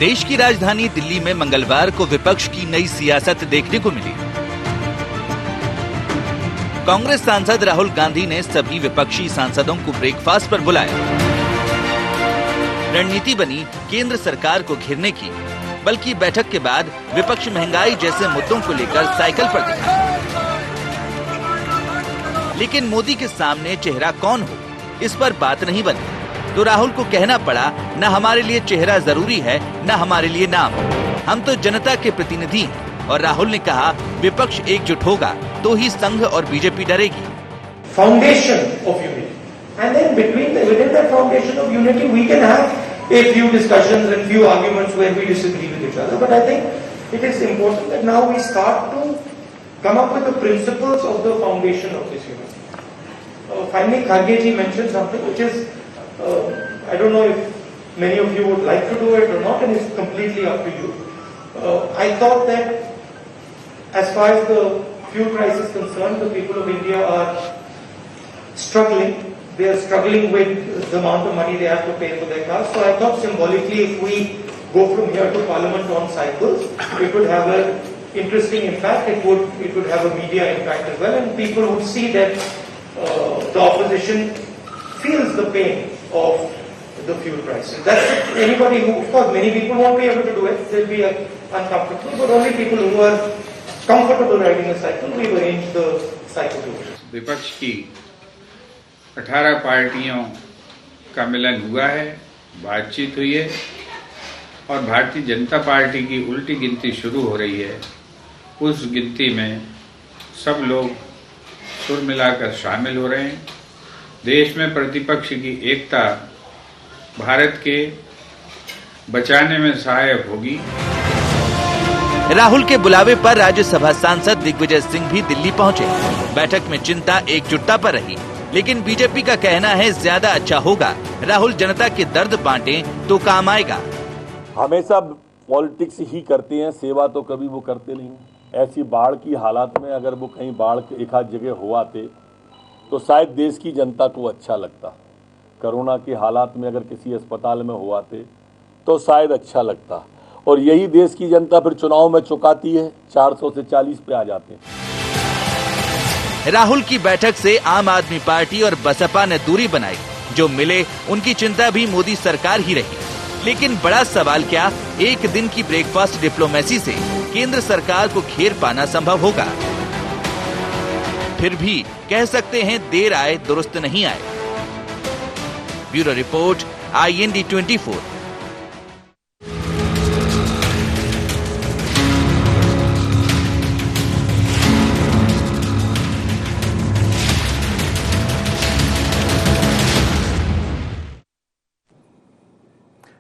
देश की राजधानी दिल्ली में मंगलवार को विपक्ष की नई सियासत देखने को मिली। कांग्रेस सांसद राहुल गांधी ने सभी विपक्षी सांसदों को ब्रेकफास्ट पर बुलाया। रणनीति बनी केंद्र सरकार को घेरने की, बल्कि बैठक के बाद विपक्ष महंगाई जैसे मुद्दों को लेकर साइकिल पर दिखा। लेकिन मोदी के सामने चेहरा कौन हो, इस पर बात नहीं बनी, तो राहुल को कहना पड़ा, न हमारे लिए चेहरा जरूरी है, न हमारे लिए नाम, हम तो जनता के प्रतिनिधि हैं। और राहुल ने कहा, विपक्ष एकजुट होगा तो ही संघ और बीजेपी डरेगी। Foundation of unity, and then within that foundation of unity we can have a few discussions and few arguments where we disagree with each other, but I think it is important that now we start to come up with the principles of the foundation of this unity. Finally, Kharge ji mentioned something which is I don't know if many of you would like to do it or not, and it's completely up to you. I thought that as far as the fuel price is concerned, the people of India are struggling. They are struggling with the amount of money they have to pay for their cars. So I thought symbolically, if we go from here to Parliament on cycles, it would have an interesting impact. It would have a media impact as well, and people would see that the opposition feels the pain of the fuel prices. That's it. Anybody who, of course, many people won't be able to do it. They'll be uncomfortable, but only people who are comfortable riding a cycle, we arrange the cycle tour. विपक्ष की 18 पार्टियों का मिलन हुआ है, बातचीत हुई है और भारतीय जनता पार्टी की उल्टी गिनती शुरू हो रही है। उस गिनती में सब लोग सुर मिलाकर शामिल हो रहे हैं। देश में प्रतिपक्ष की एकता भारत के बचाने में सहायक होगी। राहुल के बुलावे पर राज्यसभा सांसद दिग्विजय सिंह भी दिल्ली पहुंचे। बैठक में चिंता एकजुटता पर रही, लेकिन बीजेपी का कहना है ज्यादा अच्छा होगा राहुल जनता के दर्द बांटें तो काम आएगा। हमेशा पॉलिटिक्स ही करते हैं, सेवा तो कभी वो करते नहीं। ऐसी बाढ़ की हालात में अगर वो कहीं बाढ़ के एक आध जगह हो आते तो शायद देश की जनता को अच्छा लगता। कोरोना की हालात में अगर किसी अस्पताल में हो आते तो शायद अच्छा लगता, और यही देश की जनता फिर चुनाव में चुकाती है, 400 से 40 पे आ जाते हैं। राहुल की बैठक से आम आदमी पार्टी और बसपा ने दूरी बनाई। जो मिले उनकी चिंता भी मोदी सरकार ही रही। लेकिन बड़ा सवाल क्या, एक दिन की ब्रेकफास्ट डिप्लोमेसी से केंद्र सरकार को घेर पाना संभव होगा? फिर भी कह सकते हैं, देर आए दुरुस्त नहीं आए। Bureau report, IND 24।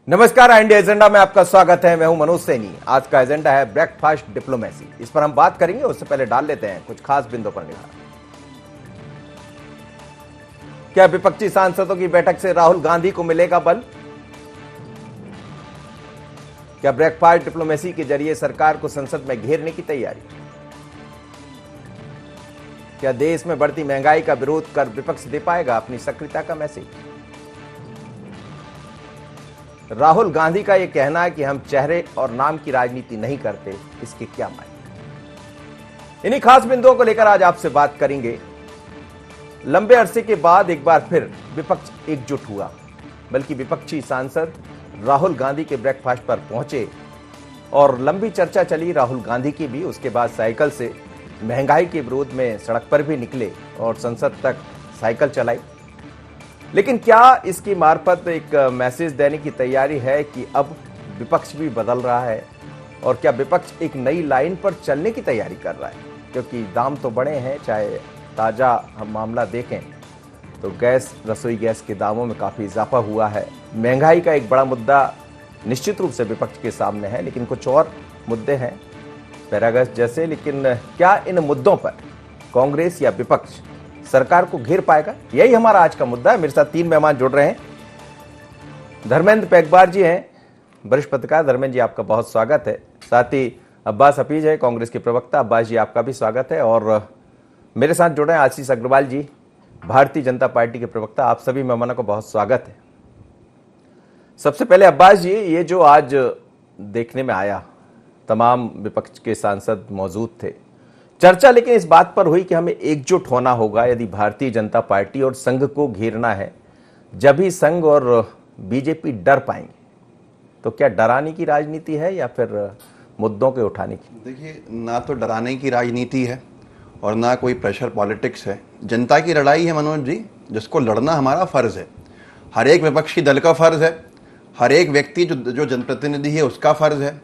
नमस्कार, इंडिया एजेंडा में आपका स्वागत है। मैं हूं मनोज सैनी। आज का एजेंडा है ब्रेकफास्ट डिप्लोमेसी। इस पर हम बात करेंगे, उससे पहले डाल लेते हैं कुछ खास बिंदुओं पर निगाह। क्या विपक्षी सांसदों की बैठक से राहुल गांधी को मिलेगा बल? क्या ब्रेकफास्ट डिप्लोमेसी के जरिए सरकार को संसद में घेरने की तैयारी? क्या देश में बढ़ती महंगाई का विरोध कर विपक्ष दे पाएगा अपनी सक्रियता का मैसेज? राहुल गांधी का यह कहना है कि हम चेहरे और नाम की राजनीति नहीं करते, इसके क्या मायने? इन्हीं खास बिंदुओं को लेकर आज आपसे बात करेंगे। लंबे अरसे के बाद एक बार फिर विपक्ष एकजुट हुआ, बल्कि विपक्षी सांसद राहुल गांधी के ब्रेकफास्ट पर पहुंचे और लंबी चर्चा चली राहुल गांधी की भी। उसके बाद साइकिल से महंगाई के विरोध में सड़क पर भी निकले और संसद तक साइकिल चलाई। लेकिन क्या इसकी मार्फत एक मैसेज देने की तैयारी है कि अब विपक्ष भी बदल रहा है, और क्या विपक्ष एक नई लाइन पर चलने की तैयारी कर रहा है? क्योंकि दाम तो बढ़े हैं, चाहे ताज़ा हम मामला देखें तो रसोई गैस के दामों में काफ़ी इजाफा हुआ है। महंगाई का एक बड़ा मुद्दा निश्चित रूप से विपक्ष के सामने है, लेकिन कुछ और मुद्दे हैं पैरागस जैसे। लेकिन क्या इन मुद्दों पर कांग्रेस या विपक्ष सरकार को घेर पाएगा? यही हमारा आज का मुद्दा है। मेरे साथ 3 मेहमान जुड़ रहे हैं। धर्मेंद्र पेगबार जी हैं, वरिष्ठ पत्रकार। धर्मेंद्र जी, आपका बहुत स्वागत है। साथ ही अब्बास हफीज है, कांग्रेस के प्रवक्ता। अब्बास जी, आपका भी स्वागत है। और मेरे साथ जुड़े हैं आशीष अग्रवाल जी, भारतीय जनता पार्टी के प्रवक्ता। आप सभी मेहमानों को बहुत स्वागत है। सबसे पहले अब्बास जी, ये जो आज देखने में आया, तमाम विपक्ष के सांसद मौजूद थे। चर्चा लेकिन इस बात पर हुई कि हमें एकजुट होना होगा यदि भारतीय जनता पार्टी और संघ को घेरना है, जब ही संघ और बीजेपी डर पाएंगे। तो क्या डराने की राजनीति है या फिर मुद्दों के उठाने की? देखिए, ना तो डराने की राजनीति है और ना कोई प्रेशर पॉलिटिक्स है। जनता की लड़ाई है मनोज जी, जिसको लड़ना हमारा फर्ज है। हर एक विपक्षी दल का फर्ज है, हर एक व्यक्ति जो जनप्रतिनिधि है उसका फर्ज है,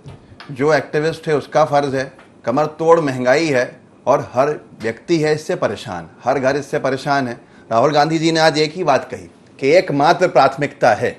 जो एक्टिविस्ट है उसका फर्ज है। कमर तोड़ महंगाई है और हर व्यक्ति है इससे परेशान, हर घर इससे परेशान है। राहुल गांधी जी ने आज एक ही बात कही कि एकमात्र प्राथमिकता है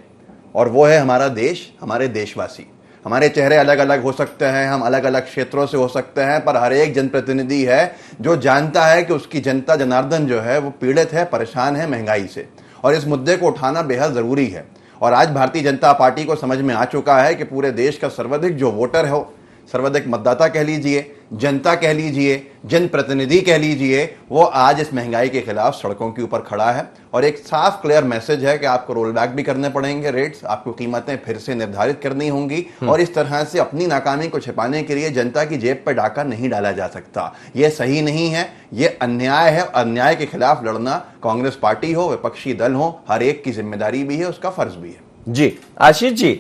और वो है हमारा देश, हमारे देशवासी। हमारे चेहरे अलग अलग हो सकते हैं, हम अलग अलग क्षेत्रों से हो सकते हैं, पर हर एक जनप्रतिनिधि है जो जानता है कि उसकी जनता जनार्दन जो है वो पीड़ित है, परेशान है महंगाई से, और इस मुद्दे को उठाना बेहद ज़रूरी है। और आज भारतीय जनता पार्टी को समझ में आ चुका है कि पूरे देश का सर्वाधिक जो वोटर हो, सर्वाधिक मतदाता कह लीजिए, जनता कह लीजिए, जनप्रतिनिधि कह लीजिए, वो आज इस महंगाई के खिलाफ सड़कों के ऊपर खड़ा है। और एक साफ क्लियर मैसेज है कि आपको रोल बैक भी करने पड़ेंगे रेट्स, आपको कीमतें फिर से निर्धारित करनी होंगी, और इस तरह से अपनी नाकामी को छिपाने के लिए जनता की जेब पर डाका नहीं डाला जा सकता। ये सही नहीं है, ये अन्याय है। अन्याय के खिलाफ लड़ना कांग्रेस पार्टी हो, विपक्षी दल हो, हर एक की जिम्मेदारी भी है, उसका फर्ज भी है। जी आशीष जी।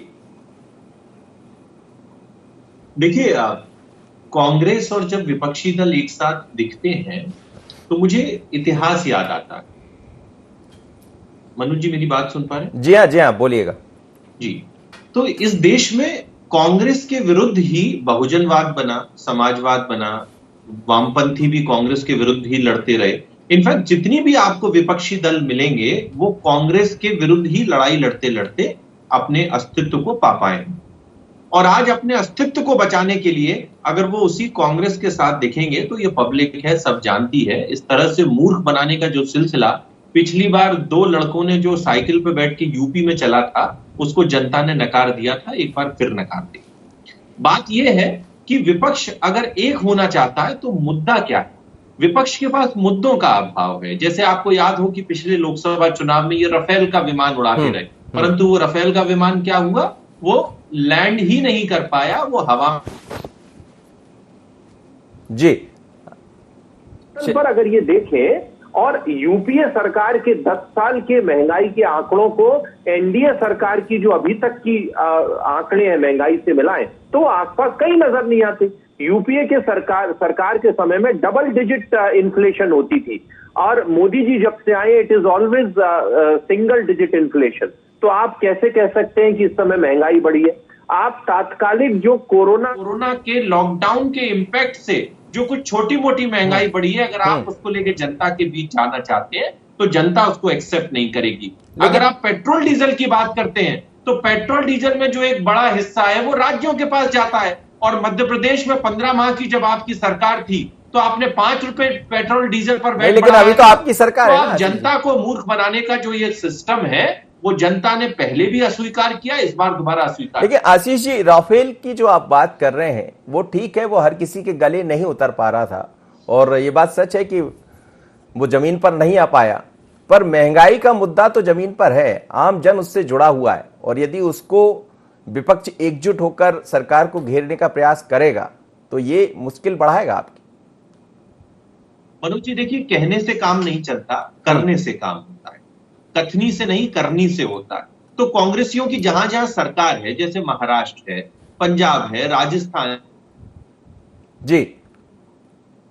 देखिए, कांग्रेस और जब विपक्षी दल एक साथ दिखते हैं तो मुझे इतिहास याद आता है। मनोज जी मेरी बात सुन पा रहे हैं? जी हाँ बोलिएगा। जी, तो इस देश में कांग्रेस के विरुद्ध ही बहुजनवाद बना, समाजवाद बना, वामपंथी भी कांग्रेस के विरुद्ध ही लड़ते रहे। इनफैक्ट जितनी भी आपको विपक्षी दल मिलेंगे वो कांग्रेस के विरुद्ध ही लड़ाई लड़ते लड़ते अपने अस्तित्व को पा पाए। और आज अपने अस्तित्व को बचाने के लिए अगर वो उसी कांग्रेस के साथ दिखेंगे तो ये पब्लिक है, सब जानती है। इस तरह से मूर्ख बनाने का जो सिलसिला पिछली बार 2 लड़कों ने जो साइकिल पे बैठ के यूपी में चला था, उसको जनता ने नकार दिया था, एक बार फिर नकार दिया। बात यह है कि विपक्ष अगर एक होना चाहता है तो मुद्दा क्या है? विपक्ष के पास मुद्दों का अभाव है। जैसे आपको याद हो कि पिछले लोकसभा चुनाव में ये राफेल का विमान उड़ाते रहे, परंतु वो राफेल का विमान क्या हुआ? वो लैंड ही नहीं कर पाया, वो हवा जी। पर अगर ये देखें और यूपीए सरकार के 10 साल के महंगाई के आंकड़ों को एनडीए सरकार की जो अभी तक की आंकड़े हैं महंगाई से मिलाएं तो आसपास कहीं नजर नहीं आते। यूपीए के सरकार के समय में डबल डिजिट इन्फ्लेशन होती थी और मोदी जी जब से आए it is always single digit inflation. तो आप कैसे कह सकते हैं कि इस समय महंगाई बढ़ी है? आप तात्कालिक जो कोरोना के लॉकडाउन के इम्पैक्ट से जो कुछ छोटी मोटी महंगाई बढ़ी है, अगर आप उसको लेके जनता के बीच जाना चाहते हैं तो जनता उसको एक्सेप्ट नहीं करेगी। अगर आप पेट्रोल डीजल की बात करते हैं तो पेट्रोल डीजल में जो एक बड़ा हिस्सा है वो राज्यों के पास जाता है। और मध्य प्रदेश में 15 माह की जब आपकी सरकार थी तो आपने 5 रुपए पेट्रोल डीजल पर वैट लेकिन अभी तो आपकी सरकार है। आप जनता को मूर्ख बनाने का जो ये सिस्टम है वो जनता ने पहले भी अस्वीकार किया, इस बार दोबारा अस्वीकार। देखिए आशीष जी, राफेल की जो आप बात कर रहे हैं वो ठीक है, वो हर किसी के गले नहीं उतर पा रहा था और ये बात सच है कि वो जमीन पर नहीं आ पाया, पर महंगाई का मुद्दा तो जमीन पर है, आम जन उससे जुड़ा हुआ है। और यदि उसको विपक्ष एकजुट होकर सरकार को घेरने का प्रयास करेगा तो ये मुश्किल बढ़ाएगा आपकी। मनोज जी देखिए, कहने से काम नहीं चलता, करने से काम होता है। कथनी से नहीं, करनी से होता है। तो कांग्रेसियों की जहां जहां सरकार है, जैसे महाराष्ट्र है, पंजाब है, राजस्थान जी,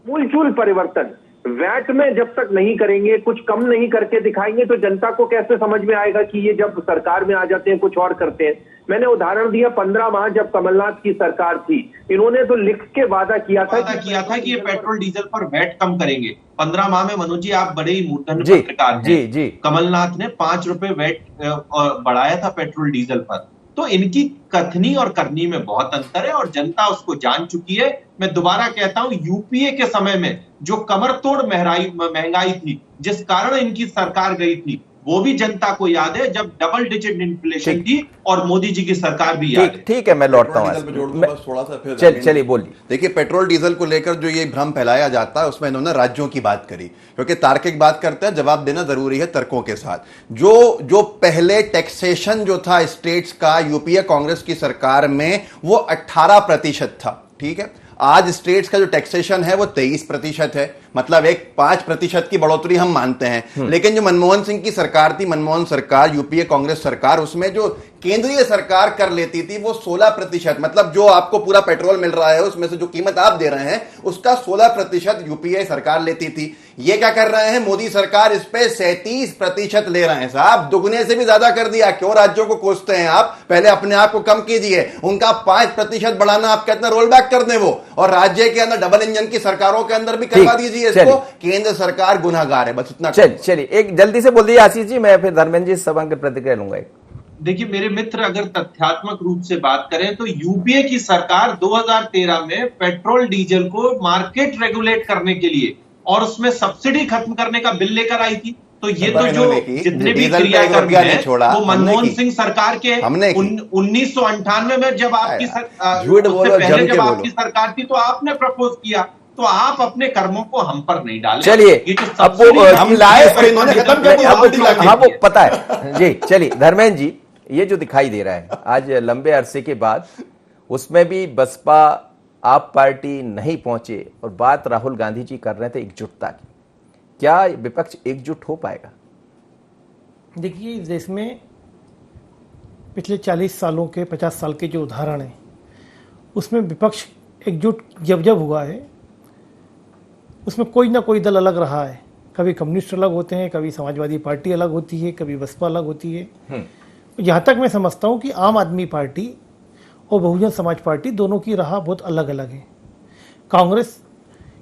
मूलचूल परिवर्तन वैट में जब तक नहीं करेंगे, कुछ कम नहीं करके दिखाएंगे तो जनता को कैसे समझ में आएगा कि ये जब सरकार में आ जाते हैं कुछ और करते हैं। मैंने उदाहरण दिया 15 माह जब कमलनाथ की सरकार थी, इन्होंने तो लिख के वादा किया था कि ये पेट्रोल डीजल पर वैट कम करेंगे। 15 माह में मनोज जी आप बड़े ही मूर्धन्य पत्रकार हैं। जी। कमलनाथ ने 5 रुपए वैट बढ़ाया था पेट्रोल डीजल पर। तो इनकी कथनी और करनी में बहुत अंतर है और जनता उसको जान चुकी है। मैं दोबारा कहता हूं, यूपीए के समय में जो कमर तोड़ महंगाई थी, जिस कारण इनकी सरकार गई थी, वो भी जनता को याद है जब डबल डिजिट इन्फ्लेशन थी और मोदी जी की सरकार भी याद है। ठीक है, मैं लौटता पेट्रोल डीजल पे जोड़ दूं बस थोड़ा सा फिर चलिए बोलिए। देखिए, पेट्रोल डीजल को लेकर जो ये भ्रम फैलाया जाता है उसमें इन्होंने राज्यों की बात करी, क्योंकि तार्किक बात करते हैं, जवाब देना जरूरी है तर्कों के साथ। जो पहले टैक्सेशन जो था स्टेट्स का यूपीए कांग्रेस की सरकार में वो 18% था, ठीक है। आज स्टेट्स का जो टैक्सेशन है वो 23% है, मतलब एक 5% की बढ़ोतरी हम मानते हैं। लेकिन जो मनमोहन सिंह की सरकार थी, मनमोहन सरकार, यूपीए कांग्रेस सरकार, उसमें जो केंद्रीय सरकार कर लेती थी वो 16%, मतलब जो आपको पूरा पेट्रोल मिल रहा है उसमें से जो कीमत आप दे रहे हैं उसका 16% यूपीए सरकार लेती थी। ये क्या कर रहे हैं, मोदी सरकार इस पे 37% ले रहे हैं। साहब, दुगने से भी ज्यादा कर दिया। क्यों राज्यों को कोसते हैं आप? पहले अपने आप को कम कीजिए। उनका 5% बढ़ाना आप कहते हैं रोल बैक कर दें वो, और राज्य के अंदर डबल इंजन की सरकारों के अंदर भी करवा दीजिए इसको। केंद्र सरकार गुनाहगार है, बस इतना। चलिए एक जल्दी से बोल दीजिए आशीष जी, मैं फिर धर्मेंद्र जी सवाल की प्रतिक्रिया लूंगा। देखिए मेरे मित्र, अगर तथ्यात्मक रूप से बात करें तो यूपीए की सरकार 2013 में पेट्रोल डीजल को मार्केट रेगुलेट करने के लिए और उसमें सब्सिडी खत्म करने का बिल लेकर आई थी। तो ये तो जो जितने भी क्रियाकर्म हैं वो मनमोहन सिंह सरकार के 1998 में जब आपकी पहले जब आपकी सरकार थी तो आपने प्रपोज किया, तो आप अपने कर्मों को हम पर नहीं डालें। चलिए अब वो हम लाए और इन्होंने खत्म कर दिया। हाँ वो पता है जी। चलिए धर्मेंद्र जी, ये जो दिखाई दे रहा है आज लंबे अरसे के बाद, उसमें भी बसपा आप पार्टी नहीं पहुंचे और बात राहुल गांधी जी कर रहे थे एकजुटता की। क्या विपक्ष एकजुट हो पाएगा? देखिए, इस देश में पिछले 40 सालों के 50 साल के जो उदाहरण हैं उसमें विपक्ष एकजुट जब हुआ है उसमें कोई ना कोई दल अलग रहा है। कभी कम्युनिस्ट अलग होते हैं, कभी समाजवादी पार्टी अलग होती है, कभी बसपा अलग होती है। यहाँ तक मैं समझता हूँ कि आम आदमी पार्टी और बहुजन समाज पार्टी दोनों की राह बहुत अलग अलग है। कांग्रेस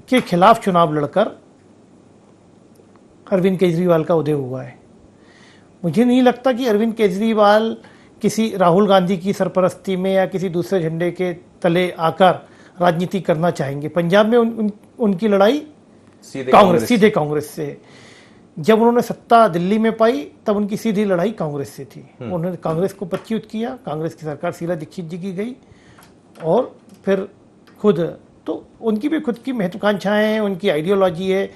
के खिलाफ चुनाव लड़कर अरविंद केजरीवाल का उदय हुआ है। मुझे नहीं लगता कि अरविंद केजरीवाल किसी राहुल गांधी की सरपरस्ती में या किसी दूसरे झंडे के तले आकर राजनीति करना चाहेंगे। पंजाब में उनकी लड़ाई सीधे कांग्रेस से। जब उन्होंने सत्ता दिल्ली में पाई तब उनकी सीधी लड़ाई कांग्रेस से थी। उन्होंने कांग्रेस को पदच्युत किया, कांग्रेस की सरकार शीला दीक्षित जी की गई और फिर खुद तो उनकी भी खुद की महत्वाकांक्षाएं हैं, उनकी आइडियोलॉजी है।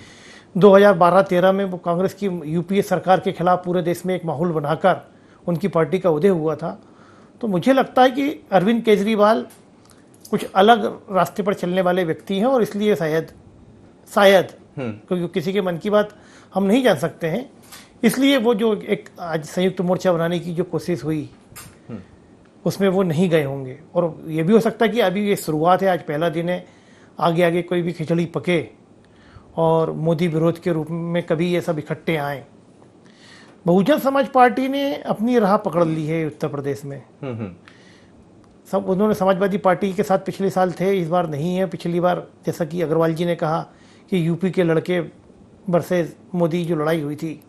2012-13 में वो कांग्रेस की यूपीए सरकार के खिलाफ पूरे देश में एक माहौल बनाकर उनकी पार्टी का उदय हुआ था। तो मुझे लगता है कि अरविंद केजरीवाल कुछ अलग रास्ते पर चलने वाले व्यक्ति हैं और इसलिए शायद क्योंकि किसी के मन की बात हम नहीं जान सकते हैं, इसलिए वो जो एक आज संयुक्त मोर्चा बनाने की जो कोशिश हुई उसमें वो नहीं गए होंगे। और ये भी हो सकता है कि अभी ये शुरुआत है, आज पहला दिन है, आगे आगे कोई भी खिचड़ी पके और मोदी विरोध के रूप में कभी ये सब इकट्ठे आए। बहुजन समाज पार्टी ने अपनी राह पकड़ ली है उत्तर प्रदेश में। सब उन्होंने समाजवादी पार्टी के साथ पिछले साल थे, इस बार नहीं है। पिछली बार जैसा कि अग्रवाल जी ने कहा कि यूपी के लड़के वर्सेस मोदी जो लड़ाई हुई थी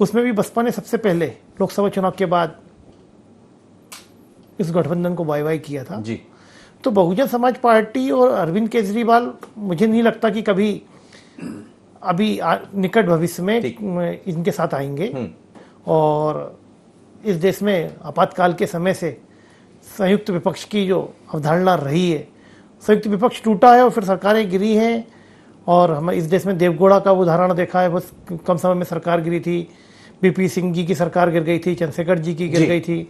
उसमें भी बसपा ने सबसे पहले लोकसभा चुनाव के बाद इस गठबंधन को बाय किया था जी। तो बहुजन समाज पार्टी और अरविंद केजरीवाल मुझे नहीं लगता कि कभी अभी निकट भविष्य में इनके साथ आएंगे। और इस देश में आपातकाल के समय से संयुक्त विपक्ष की जो अवधारणा रही है, संयुक्त विपक्ष टूटा है और फिर सरकारें गिरी हैं। और हम इस देश में देवगौड़ा का उदाहरण देखा है, बस कम समय में सरकार गिरी थी। बीपी सिंह जी की सरकार गिर गई थी, चंद्रशेखर जी की गिर गई थी,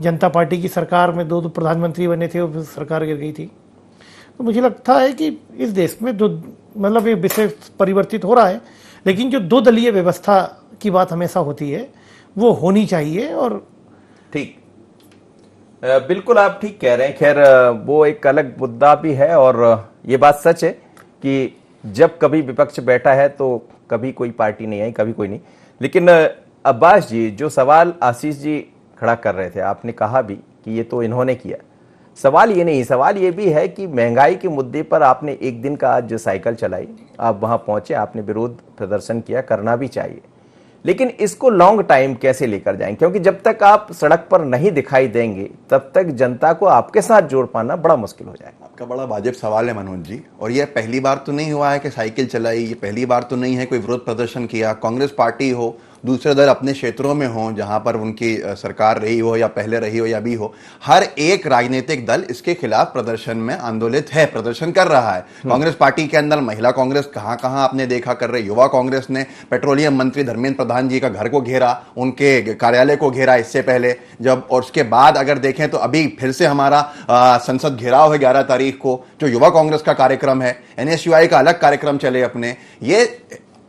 जनता पार्टी की सरकार में दो प्रधानमंत्री बने थे और सरकार गिर गई थी। तो मुझे लगता है कि इस देश में दो मतलब ये विषय परिवर्तित हो रहा है, लेकिन जो दो दलीय व्यवस्था की बात हमेशा होती है वो होनी चाहिए। और ठीक, बिल्कुल आप ठीक कह रहे हैं। खैर वो एक अलग मुद्दा भी है और ये बात सच है कि जब कभी विपक्ष बैठा है तो कभी कोई पार्टी नहीं आई, कभी कोई नहीं। लेकिन अब्बास जी, जो सवाल आशीष जी खड़ा कर रहे थे, आपने कहा भी कि ये तो इन्होंने किया। सवाल ये नहीं, सवाल ये भी है कि महंगाई के मुद्दे पर आपने एक दिन का आज साइकिल चलाई, आप वहां पहुंचे, आपने विरोध प्रदर्शन किया, करना भी चाहिए। लेकिन इसको लॉन्ग टाइम कैसे लेकर जाएंगे? क्योंकि जब तक आप सड़क पर नहीं दिखाई देंगे तब तक जनता को आपके साथ जोड़ पाना बड़ा मुश्किल हो जाएगा। आपका बड़ा वाजिब सवाल है मनोज जी, और यह पहली बार तो नहीं हुआ है कि साइकिल चलाई, ये पहली बार तो नहीं है कोई विरोध प्रदर्शन किया। कांग्रेस पार्टी हो, दूसरे दल अपने क्षेत्रों में हों जहां पर उनकी सरकार रही हो या पहले रही हो या अभी हो, हर एक राजनीतिक दल इसके खिलाफ प्रदर्शन में आंदोलित है, प्रदर्शन कर रहा है। कांग्रेस पार्टी के अंदर महिला कांग्रेस कहां कहां आपने देखा कर रहे, युवा कांग्रेस ने पेट्रोलियम मंत्री धर्मेंद्र प्रधान जी का घर को घेरा, उनके कार्यालय को घेरा इससे पहले जब, और उसके बाद अगर देखें तो अभी फिर से हमारा संसद घेराव है 11 तारीख को, जो युवा कांग्रेस का कार्यक्रम है, NSUI का अलग कार्यक्रम चले अपने, ये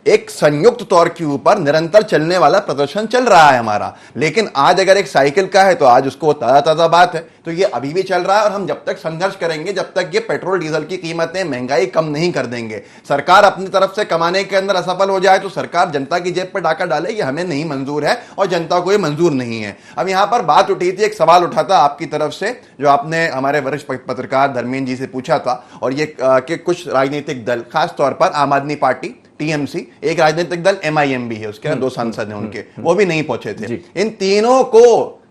एक संयुक्त तौर के ऊपर निरंतर चलने वाला प्रदर्शन चल रहा है हमारा। लेकिन आज अगर एक साइकिल का है तो आज उसको ताजा ताजा बात है, तो ये अभी भी चल रहा है और हम जब तक संघर्ष करेंगे, जब तक ये पेट्रोल डीजल की कीमतें, महंगाई कम नहीं कर देंगे, सरकार अपनी तरफ से कमाने के अंदर असफल हो जाए तो सरकार जनता की जेब पर डाका डाले, ये हमें नहीं मंजूर है और जनता को ये मंजूर नहीं है। अब यहां पर बात उठी थी, एक सवाल उठा था आपकी तरफ से जो आपने हमारे वरिष्ठ पत्रकार धर्मेंद्र जी से पूछा था, और ये कि कुछ राजनीतिक दल, खासतौर पर आम आदमी पार्टी, TMC, एक राजनीतिक दल MIM भी है, उसके 2 सांसद हैं उनके, वो भी नहीं पहुंचे थे। इन तीनों को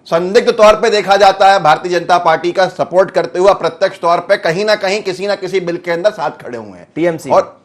संदिग्ध तौर पे देखा जाता है भारतीय जनता पार्टी का सपोर्ट करते हुए, प्रत्यक्ष तौर पे कहीं ना कहीं किसी ना किसी बिल के अंदर साथ खड़े हुए हैं। TMC और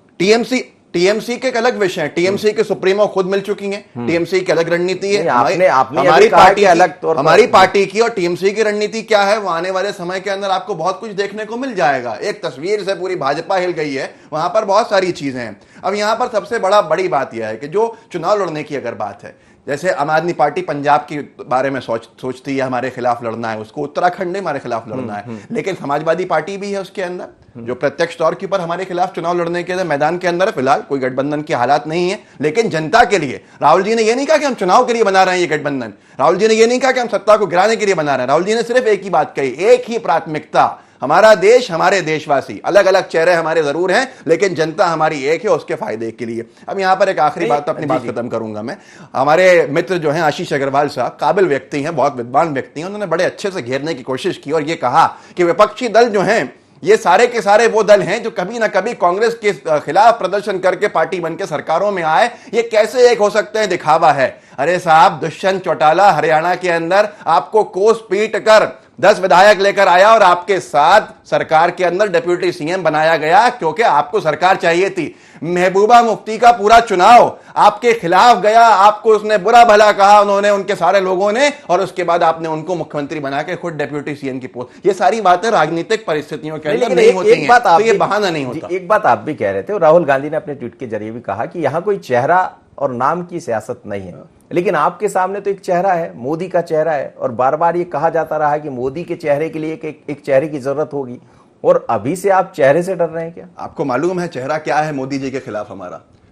TMC के एक अलग विषय है, TMC के सुप्रीमो खुद मिल चुकी हैं, TMC की अलग रणनीति है, हमारी पार्टी अलग तौर, हमारी पार्टी की और TMC की रणनीति क्या है, वो आने वाले समय के अंदर आपको बहुत कुछ देखने को मिल जाएगा। एक तस्वीर से पूरी भाजपा हिल गई है, वहां पर बहुत सारी चीजें हैं। अब यहां पर सबसे बड़ी बात यह है कि जो चुनाव लड़ने की अगर बात है, जैसे आम आदमी पार्टी पंजाब के बारे में सोचती है हमारे खिलाफ लड़ना है, उसको उत्तराखंड में हमारे खिलाफ लड़ना है, लेकिन समाजवादी पार्टी भी है उसके अंदर जो प्रत्यक्ष तौर के ऊपर हमारे खिलाफ चुनाव लड़ने के मैदान के अंदर, फिलहाल कोई गठबंधन की हालात नहीं है। लेकिन जनता के लिए राहुल जी ने यह नहीं कहा कि हम चुनाव के लिए बना रहे हैं ये गठबंधन, राहुल जी ने यह नहीं कहा कि हम सत्ता को गिराने के लिए बना रहे हैं, राहुल जी ने सिर्फ एक ही बात कही, एक ही प्राथमिकता, हमारा देश, हमारे देशवासी, अलग अलग चेहरे हमारे जरूर हैं लेकिन जनता हमारी एक है, उसके फायदे के लिए। अब यहां पर एक आखिरी बात, अपनी बात खत्म करूंगा मैं। हमारे मित्र जो हैं आशीष अग्रवाल साहब, काबिल व्यक्ति हैं, बहुत विद्वान व्यक्ति हैं, उन्होंने बड़े अच्छे से घेरने की कोशिश की और ये कहा कि विपक्षी दल जो हैं ये सारे के सारे वो दल हैं जो कभी ना कभी कांग्रेस के खिलाफ प्रदर्शन करके पार्टी बनके सरकारों में आए, ये कैसे एक हो सकते हैं, दिखावा है। अरे साहब, दुष्यंत चौटाला हरियाणा के अंदर आपको कोस पीट कर 10 विधायक लेकर आया और आपके साथ सरकार के अंदर डिप्यूटी CM बनाया गया क्योंकि आपको सरकार चाहिए थी। महबूबा मुफ्ती का पूरा चुनाव आपके खिलाफ गया, आपको उसने बुरा भला कहा, उन्होंने, उनके सारे लोगों ने, और उसके बाद आपने उनको मुख्यमंत्री बना के खुद डिप्यूटी CM की पोस्ट। ये सारी बातें राजनीतिक परिस्थितियों के अंदर नहीं होती हैं, तो ये बहाना नहीं होता। एक बात आप भी कह रहे थे और राहुल गांधी ने अपने ट्वीट के जरिए भी कहा कि यहां कोई चेहरा और नाम की सियासत नहीं है, लेकिन आपके सामने तो एक चेहरा है, मोदी का चेहरा है, और बार बार ये कहा जाता रहा है कि मोदी के चेहरे के लिए एक चेहरे की जरूरत होगी, और अभी से आप चेहरे से डर रहे हैं क्या? आपको मालूम है चेहरा क्या है मोदी जी के खिलाफ?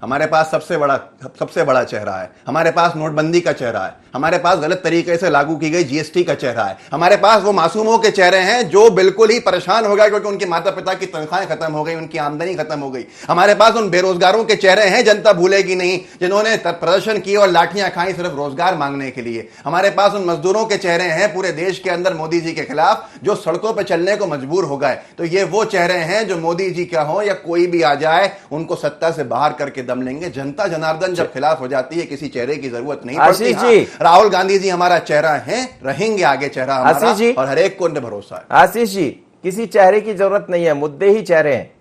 हमारे पास सबसे बड़ा चेहरा है, हमारे पास नोटबंदी का चेहरा है, हमारे पास गलत तरीके से लागू की गई GST का चेहरा है, हमारे पास वो मासूमों के चेहरे हैं जो बिल्कुल ही परेशान हो गए क्योंकि उनके माता पिता की तनख्वाहें खत्म हो गई, उनकी आमदनी खत्म हो गई, हमारे पास उन बेरोजगारों के चेहरे हैं, जनता भूलेगी नहीं, जिन्होंने प्रदर्शन किए और लाठियां खाई सिर्फ रोजगार मांगने के लिए, हमारे पास उन मजदूरों के चेहरे हैं पूरे देश के अंदर मोदी जी के खिलाफ जो सड़कों पर चलने को मजबूर हो गए। तो ये वो चेहरे हैं जो मोदी जी का हो या कोई भी आ जाए उनको सत्ता से बाहर करके दम लेंगे। जनता जनार्दन जब खिलाफ हो जाती है किसी चेहरे की जरूरत नहीं पड़ती। हाँ, राहुल गांधी जी हमारा चेहरा है, रहेंगे आगे चेहरा हमारा, और हर एक को उन भरोसा है। आशीष जी, किसी चेहरे की जरूरत नहीं है, मुद्दे ही चेहरे हैं।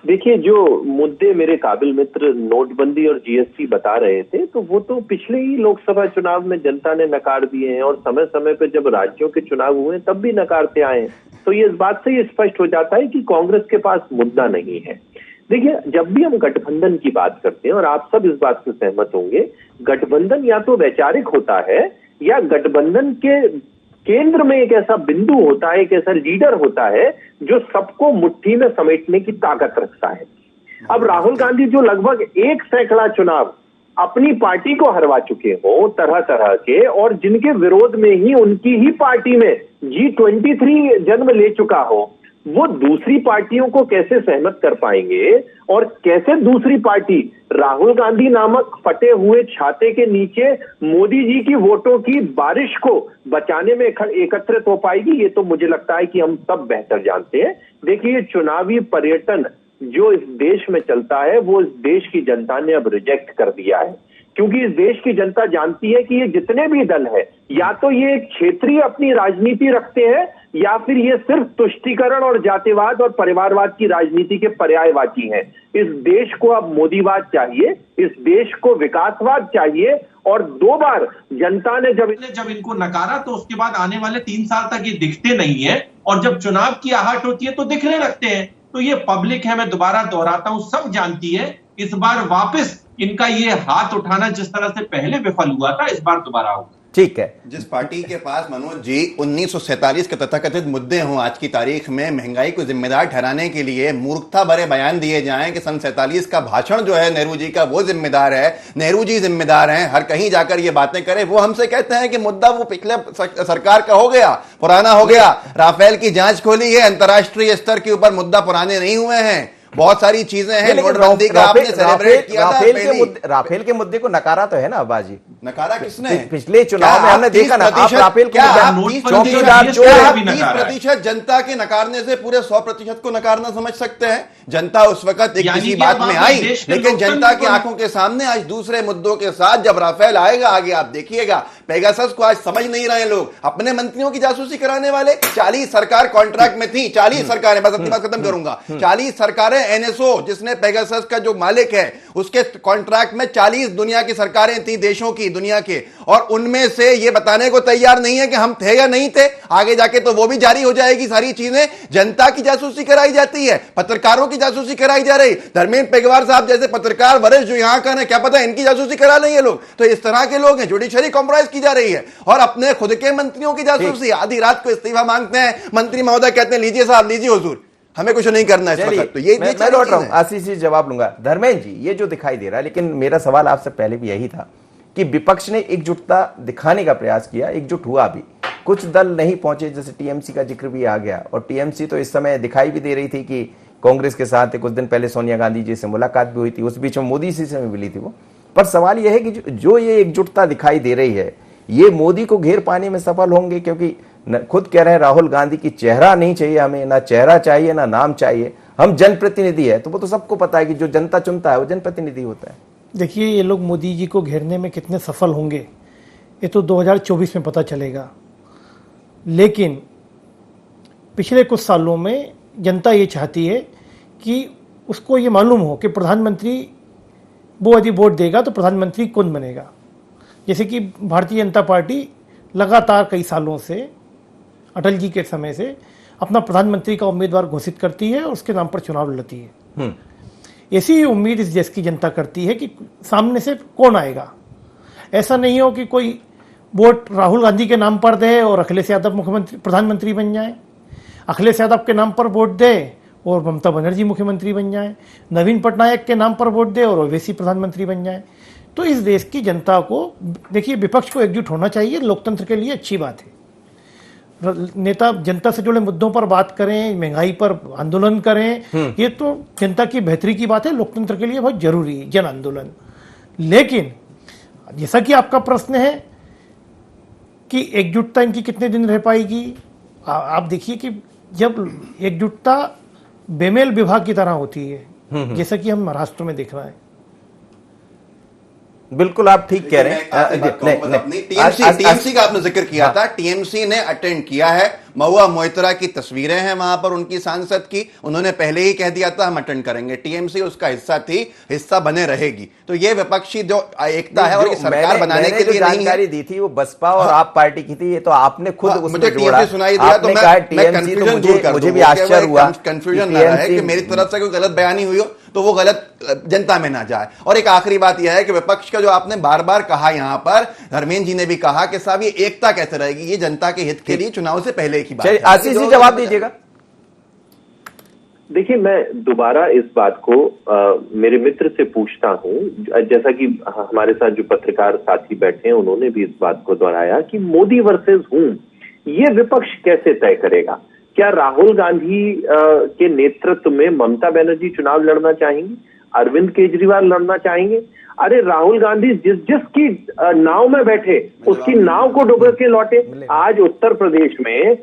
देखिए, जो मुद्दे मेरे काबिल मित्र नोटबंदी और GST बता रहे थे, तो वो तो पिछले ही लोकसभा चुनाव में जनता ने नकार दिए हैं, और समय समय पे जब राज्यों के चुनाव हुए तब भी नकारते आए हैं। तो ये इस बात से ये स्पष्ट हो जाता है कि कांग्रेस के पास मुद्दा नहीं है। देखिए, जब भी हम गठबंधन की बात करते हैं, और आप सब इस बात से सहमत होंगे, गठबंधन या तो वैचारिक होता है या गठबंधन के केंद्र में एक ऐसा बिंदु होता है, एक ऐसा लीडर होता है जो सबको मुट्ठी में समेटने की ताकत रखता है। अब राहुल गांधी जो लगभग 1 सैकड़ा चुनाव अपनी पार्टी को हरवा चुके हो तरह तरह के, और जिनके विरोध में ही उनकी ही पार्टी में G23 जन्म ले चुका हो, वो दूसरी पार्टियों को कैसे सहमत कर पाएंगे, और कैसे दूसरी पार्टी राहुल गांधी नामक फटे हुए छाते के नीचे मोदी जी की वोटों की बारिश को बचाने में एकत्रित हो पाएगी, ये तो मुझे लगता है कि हम सब बेहतर जानते हैं। देखिए, चुनावी पर्यटन जो इस देश में चलता है वो इस देश की जनता ने अब रिजेक्ट कर दिया है, क्योंकि इस देश की जनता जानती है कि ये जितने भी दल है, या तो ये एक क्षेत्रीय अपनी राजनीति रखते हैं, या फिर ये सिर्फ तुष्टीकरण और जातिवाद और परिवारवाद की राजनीति के पर्यायवाची हैं। इस देश को अब मोदीवाद चाहिए, इस देश को विकासवाद चाहिए। और 2 बार जनता ने जब इनको नकारा तो उसके बाद आने वाले 3 साल तक ये दिखते नहीं है, और जब चुनाव की आहट होती है तो दिखने लगते हैं। तो ये पब्लिक है, मैं दोबारा दोहराता हूं, सब जानती है। इस बार वापस इनका ये हाथ उठाना जिस तरह से पहले विफल हुआ था, इस बार दोबारा होगा। ठीक है। जिस पार्टी के पास मनोज जी 1947 के तथाकथित मुद्दे हों आज की तारीख में, महंगाई को जिम्मेदार ठहराने के लिए मूर्खता भरे बयान दिए जाएं कि सन 47 का भाषण जो है नेहरू जी का वो जिम्मेदार है, नेहरू जी जिम्मेदार हैं, हर कहीं जाकर ये बातें करें, वो हमसे कहते हैं कि मुद्दा वो पिछले सरकार का हो गया, पुराना हो गया। राफेल की जांच खोली है, अंतर्राष्ट्रीय स्तर के ऊपर मुद्दा पुराने नहीं हुए हैं, बहुत सारी चीजें हैं। नोटबंदी का आपने सेलिब्रेट किया था, राफेल के मुद्दे को नकारा तो है ना बाजी? नकारा किसने? पिछले चुनाव में हमने देखा ना, आप राफेल को चौकीदार चोर है। 30% जनता के नकारने से पूरे 100% को नकारना समझ सकते हैं? जनता उस वक्त एक किसी बात में आई, लेकिन जनता की आंखों के सामने आज दूसरे मुद्दों के साथ जब राफेल आएगा आगे आप देखिएगा, पेगासस को आज समझ नहीं रहे लोग। अपने मंत्रियों की जासूसी कराने वाले 40 सरकार कॉन्ट्रैक्ट में थी, 40 सरकारें, बस अपनी बात खत्म करूंगा, 40 सरकारें, एनएसओ जिसने पेगासस का जो मालिक है उसके कॉन्ट्रैक्ट में 40 दुनिया की सरकारें थी, देशों की, दुनिया के, और उनमें से ये बताने को तैयार नहीं है कि हम थे या नहीं थे। आगे जाके तो वो भी जारी हो जाएगी सारी चीजें। जनता की जासूसी कराई जाती है, पत्रकारों की जासूसी कराई जा रही। धर्मेंद्र पेगवार साहब जैसे पत्रकार वरिष्ठ जो यहां का है, क्या पता इनकी जासूसी करा लें ये लोग। तो इस तरह के लोग हैं, जुडिशरी कॉम्प्रोमाइज की जा रही है, और अपने खुद के मंत्रियों की जासूसी। आधी रात को इस्तीफा मांगते हैं, मंत्री महोदय कहते हैं लीजिए साहब, लीजिए हुजूर, हमें कुछ नहीं करना है इस वक्त। तो ये मैं लौट रहा हूं, आशीष जी जवाब लूंगा। धर्मेंद्र जी, ये जो दिखाई दे रहा है, लेकिन मेरा सवाल आपसे पहले भी यही था कि विपक्ष ने एकजुटता दिखाने का प्रयास किया, एकजुट हुआ भी, कुछ दल नहीं पहुंचे, जैसे टीएमसी का जिक्र भी आ गया, और टीएमसी तो इस समय दिखाई भी दे रही थी कि कांग्रेस के साथ कुछ दिन पहले सोनिया गांधी जी से मुलाकात भी हुई थी, उस बीच में मोदी जी से मिली थी वो। पर सवाल यह है कि जो ये एकजुटता दिखाई दे रही है, ये मोदी को घेर पाने में सफल होंगे? क्योंकि खुद कह रहे हैं राहुल गांधी की चेहरा नहीं चाहिए हमें, ना चेहरा चाहिए ना नाम चाहिए, हम जनप्रतिनिधि है। तो वो तो सबको पता है कि जो जनता चुनता है वो जनप्रतिनिधि होता है। देखिए, ये लोग मोदी जी को घेरने में कितने सफल होंगे ये तो 2024 में पता चलेगा, लेकिन पिछले कुछ सालों में जनता ये चाहती है कि उसको ये मालूम हो कि प्रधानमंत्री, वो यदि वोट देगा तो प्रधानमंत्री कौन बनेगा। जैसे कि भारतीय जनता पार्टी लगातार कई सालों से, अटल जी के समय से, अपना प्रधानमंत्री का उम्मीदवार घोषित करती है और उसके नाम पर चुनाव लड़ती है। ऐसी ही उम्मीद इस देश की जनता करती है कि सामने से कौन आएगा। ऐसा नहीं हो कि कोई वोट राहुल गांधी के नाम पर दे और अखिलेश यादव प्रधानमंत्री बन जाए, अखिलेश यादव के नाम पर वोट दे और ममता बनर्जी मुख्यमंत्री बन जाए, नवीन पटनायक के नाम पर वोट दे और ओवैसी प्रधानमंत्री बन जाए। तो इस देश की जनता को, देखिए, विपक्ष को एकजुट होना चाहिए, लोकतंत्र के लिए अच्छी बात है। नेता जनता से जुड़े मुद्दों पर बात करें, महंगाई पर आंदोलन करें, ये तो जनता की बेहतरी की बात है, लोकतंत्र के लिए बहुत जरूरी है जन आंदोलन। लेकिन जैसा कि आपका प्रश्न है कि एकजुटता इनकी कितने दिन रह पाएगी, आप देखिए कि जब एकजुटता बेमेल विभाग की तरह होती है, जैसा कि हम महाराष्ट्र में देख रहे हैं। बिल्कुल आप ठीक कह रहे हैं। टीएमसी का आपने जिक्र किया था, टीएमसी ने अटेंड किया है, महुआ मोइत्रा की तस्वीरें हैं वहां पर उनकी सांसद की, उन्होंने पहले ही कह दिया था हम अटेंड करेंगे। टीएमसी उसका हिस्सा थी, हिस्सा बने रहेगी। तो ये विपक्षी जो एकता है और ये सरकार बनाने के लिए जानकारी दी थी वो बसपा और आप पार्टी की थी, ये तो आपने खुद मुझे टीएमसी सुनाई दिया तो मैं कंफ्यूजन दूर कर दूं, मुझे भी आश्चर्य हुआ, कंफ्यूजन ना रहे कि मेरी तरफ से कोई गलत बयानी हुई हो तो वो गलत जनता में ना जाए। और एक आखिरी बात यह है कि विपक्ष का जो आपने बार बार कहा, यहां पर धर्मेंद्र जी ने भी कहा कि साहब ये एकता कैसे रहेगी, ये जनता के हित के लिए चुनाव से पहले की बात है। आशीष जी जवाब दीजिएगा। देखिए, मैं दोबारा इस बात को मेरे मित्र से पूछता हूं, जैसा कि हमारे साथ जो पत्रकार साथी बैठे हैं उन्होंने भी इस बात को दोहराया कि मोदी वर्सेस हूं, ये विपक्ष कैसे तय करेगा। क्या राहुल गांधी के नेतृत्व में ममता बनर्जी चुनाव लड़ना चाहेंगी, अरविंद केजरीवाल लड़ना चाहेंगे? अरे राहुल गांधी जिसकी नाव में बैठे उसकी नाव को डुबो के लौटे। आज उत्तर प्रदेश में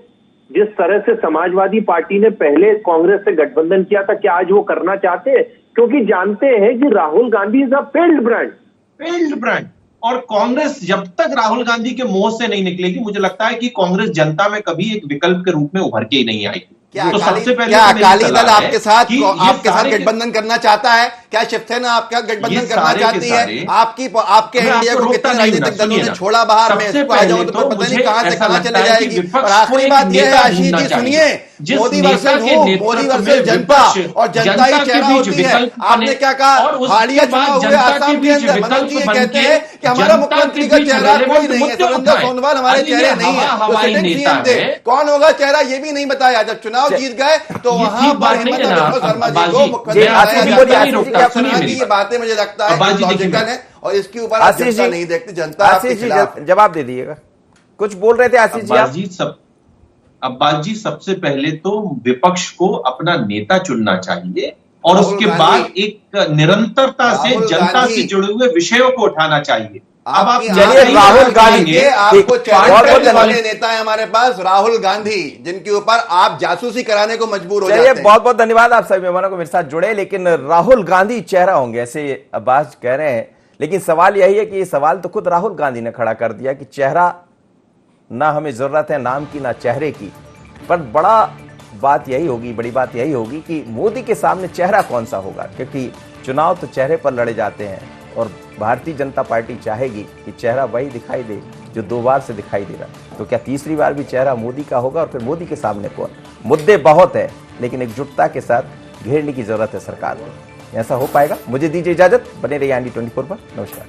जिस तरह से समाजवादी पार्टी ने पहले कांग्रेस से गठबंधन किया था, क्या आज वो करना चाहते हैं? क्योंकि जानते हैं कि Rahul Gandhi is a failed brand. और कांग्रेस जब तक राहुल गांधी के मुंह से नहीं निकलेगी, मुझे लगता है कि कांग्रेस जनता में कभी एक विकल्प के रूप में उभर के ही नहीं आएगी। तो सबसे पहले क्या तो अकाली दल आपके साथ गठबंधन करना चाहता है? क्या शिवसेना आपका गठबंधन करना चाहती है? आपके एनडीए को कितने राजनीतिक दलों ने छोड़ा बाहर? में इसको आ जाऊं तो पता नहीं कहां से कहां चले जाएगी। और आखिरी बात यह है आशीष जी, सुनिए, मोदी वर्सेस मोदी वर्सेस जनता, और जनता ही चेहरा होती है। आपने क्या कहा? हालिया चुनाव हुए आसाम के अंदर, मनोज जी ये कहते हैं कि हमारा मुख्यमंत्री का चेहरा कोई नहीं है, सुरेंद्र सोनवाल हमारे चेहरे नहीं है, तो सिटिंग सीएम थे, कौन होगा चेहरा ये भी नहीं बताया। जब चुनाव जीत गए तो वहां पर हिम्मत शर्मा जी को मुख्यमंत्री, ये बातें मुझे लगता है लॉजिकल है, और इसके ऊपर आशीष जी नहीं देखते, जनता आशीष जी जवाब दे दीजिएगा, कुछ बोल रहे थे आशीष जी। अब्बास जी, सबसे पहले तो विपक्ष को अपना नेता चुनना चाहिए और उसके बाद एक निरंतरता से जनता से जुड़े हुए विषयों को उठाना चाहिए। अब आप चलिए, राहुल गांधी आपको चैलेंज वाले नेता है हमारे पास, राहुल गांधी, जिनके ऊपर आप जासूसी कराने को मजबूर हो जाते हैं। बहुत बहुत धन्यवाद आप सभी मेहमानों को मेरे साथ जुड़े। लेकिन राहुल गांधी चेहरा होंगे ऐसे अब्बास कह रहे हैं, लेकिन सवाल यही है कि ये सवाल तो खुद राहुल गांधी ने खड़ा कर दिया कि चेहरा ना हमें जरूरत है नाम की ना चेहरे की, पर बड़ी बात यही होगी कि मोदी के सामने चेहरा कौन सा होगा, क्योंकि चुनाव तो चेहरे पर लड़े जाते हैं और भारतीय जनता पार्टी चाहेगी कि चेहरा वही दिखाई दे जो 2 बार से दिखाई दे रहा। तो क्या तीसरी बार भी चेहरा मोदी का होगा? और फिर मोदी के सामने कौन? मुद्दे बहुत है, लेकिन एकजुटता के साथ घेरने की जरूरत है सरकार को। ऐसा हो पाएगा? मुझे दीजिए इजाजत, बने रहिए IND 24 पर। नमस्कार।